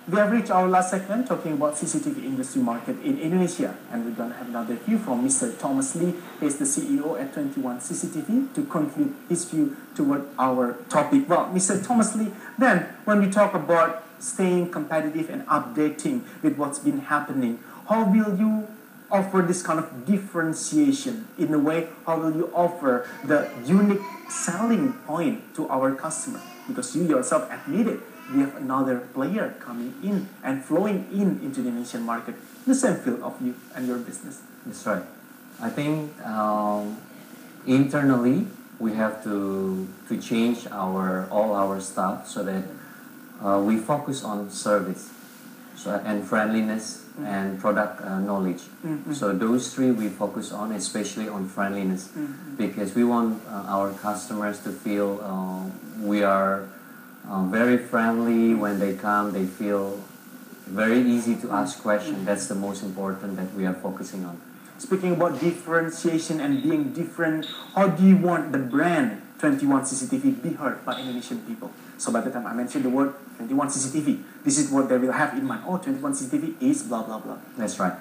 We have reached our last segment talking about CCTV industry market in Indonesia, and we're going to have another view from Mr. Thomas Lee. He's the CEO at 21 CCTV to conclude his view toward our topic. Well, Mr. Thomas Lee, then when we talk about staying competitive and updating with what's been happening, how will you offer this kind of differentiation? In a way, how will you offer the unique selling point to our customer? Because you yourself admitted we have another player coming in and flowing in into the Indonesian market, the same field of you and your business. That's right. I think internally we have to change all our stuff so that we focus on service, and friendliness and product knowledge. So those three we focus on, especially on friendliness, because we want our customers to feel we are very friendly when they come. They feel very easy to ask questions. That's the most important that we are focusing on. Speaking about differentiation and being different, how do you want the brand 21 CCTV be heard by Indonesian people? So by the time I mention the word 21 CCTV, this is what they will have in mind. Oh, 21 CCTV is blah, blah, blah. That's right.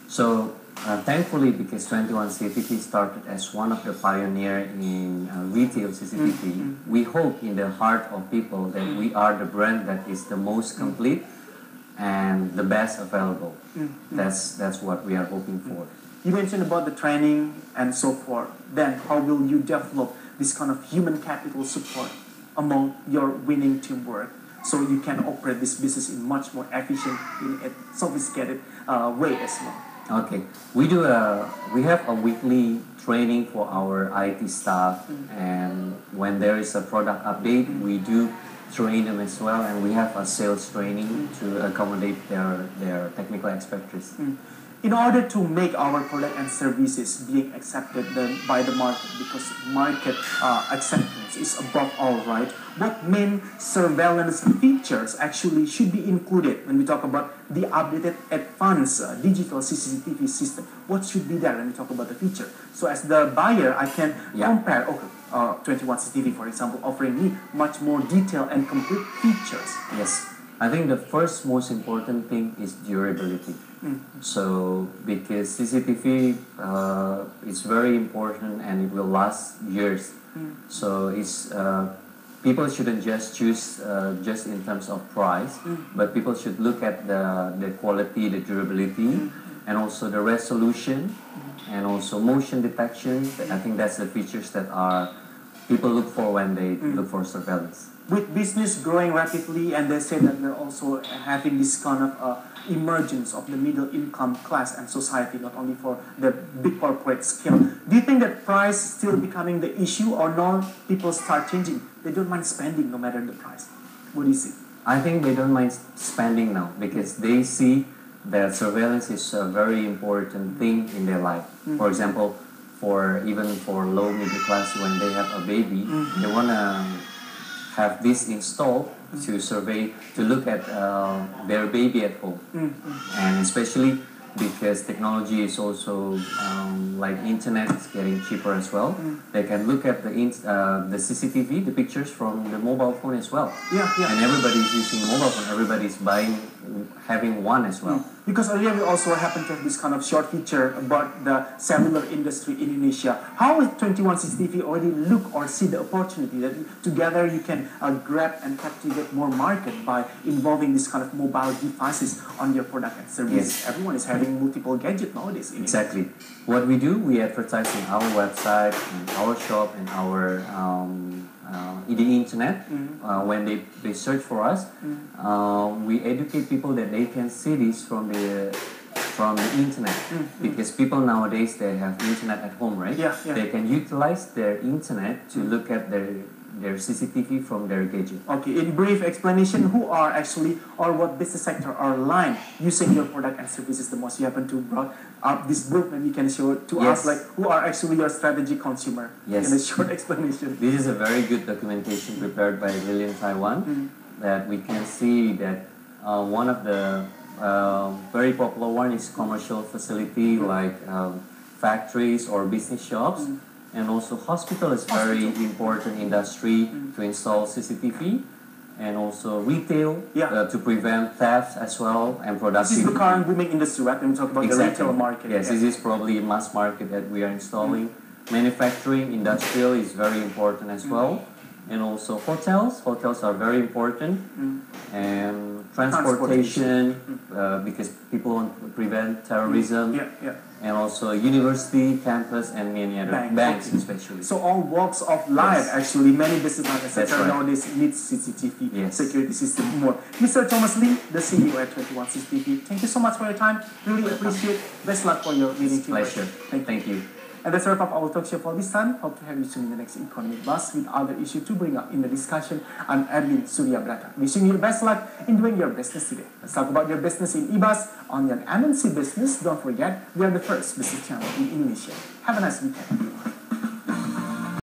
So thankfully, because 21 CCTV started as one of the pioneers in retail CCTV, we hope in the heart of people that we are the brand that is the most complete and the best available. That's what we are hoping for. You mentioned about the training and so forth. Then how will you develop this kind of human capital support among your winning teamwork so you can operate this business in much more efficient, in a sophisticated way as well? Okay, we have a weekly training for our IT staff, and when there is a product update, we do train them as well, and we have a sales training to accommodate their technical expertise. In order to make our product and services being accepted by the market, because market acceptance is above all, right? What main surveillance features actually should be included when we talk about the updated advanced digital CCTV system? What should be there when we talk about the feature? So as the buyer, I can compare, 21 CCTV, for example, offering me much more detailed and complete features. Yes. I think the first most important thing is durability. So because CCTV is very important and it will last years. So it's people shouldn't just choose just in terms of price, but people should look at the quality, the durability, and also the resolution, and also motion detection. I think that's the features that people look for when they look for surveillance. With business growing rapidly, and they say that we're also having this kind of emergence of the middle income class and society, not only for the big corporate scale. Do you think that price is still becoming the issue, or now people start changing? They don't mind spending no matter the price. What do you see? I think they don't mind spending now because they see that surveillance is a very important thing in their life. For example, even for low middle class, when they have a baby, they want to have this installed to look at their baby at home. And especially because technology is also like internet is getting cheaper as well. They can look at the CCTV, the pictures from the mobile phone as well. And everybody's using mobile phone. Everybody's having one as well. Because earlier we also happened to have this kind of short feature about the cellular industry in Indonesia. How will 21 CCTV already look or see the opportunity that together you can grab and captivate more market by involving this kind of mobile devices on your product and service? Yes. Everyone is having multiple gadgets nowadays. Exactly. What we do, we advertise on our website, and our shop, and our the internet. When they search for us, we educate people that they can see this from the internet, because people nowadays, they have internet at home, right? They can utilize their internet to look at their CCTV from their gadget. Okay, in brief explanation, who are actually, or what business sector or line using your product and services the most? You happen to brought up this book, maybe you can show to us, like, who are actually your strategic consumer? Yes. In a short explanation. This is a very good documentation prepared by Lilian Taiwan, that we can see that one of the very popular one is commercial facility, like factories or business shops. And also hospital is very important industry to install CCTV. and also retail Yeah. to prevent theft as well and This productivity. is the current booming industry, right? When we talk about the retail market. Yes, Yeah. this is probably mass market that we are installing. Manufacturing, industrial is very important as well. And also hotels. Hotels are very important. And transportation, because people want to prevent terrorism. Yeah, yeah. And also university, campus, and many other banks Okay. especially. So all walks of life, Yes. actually, many businesses, That's etc. right. nowadays need CCTV Yes. security system more. Mr. Thomas Lee, the CEO at 21 CCTV, thank you so much for your time. Really appreciate. Best luck for your meeting. Pleasure. Thank you. And that's a wrap up our talk show for this time. Hope to have you soon in the next Economic Buzz with other issues to bring up in the discussion. I'm Erwin Surya Brata. Wishing you the best luck in doing your business today. Let's talk about your business in eBus on your MNC Business. Don't forget, we are the first business channel in Indonesia. Have a nice weekend.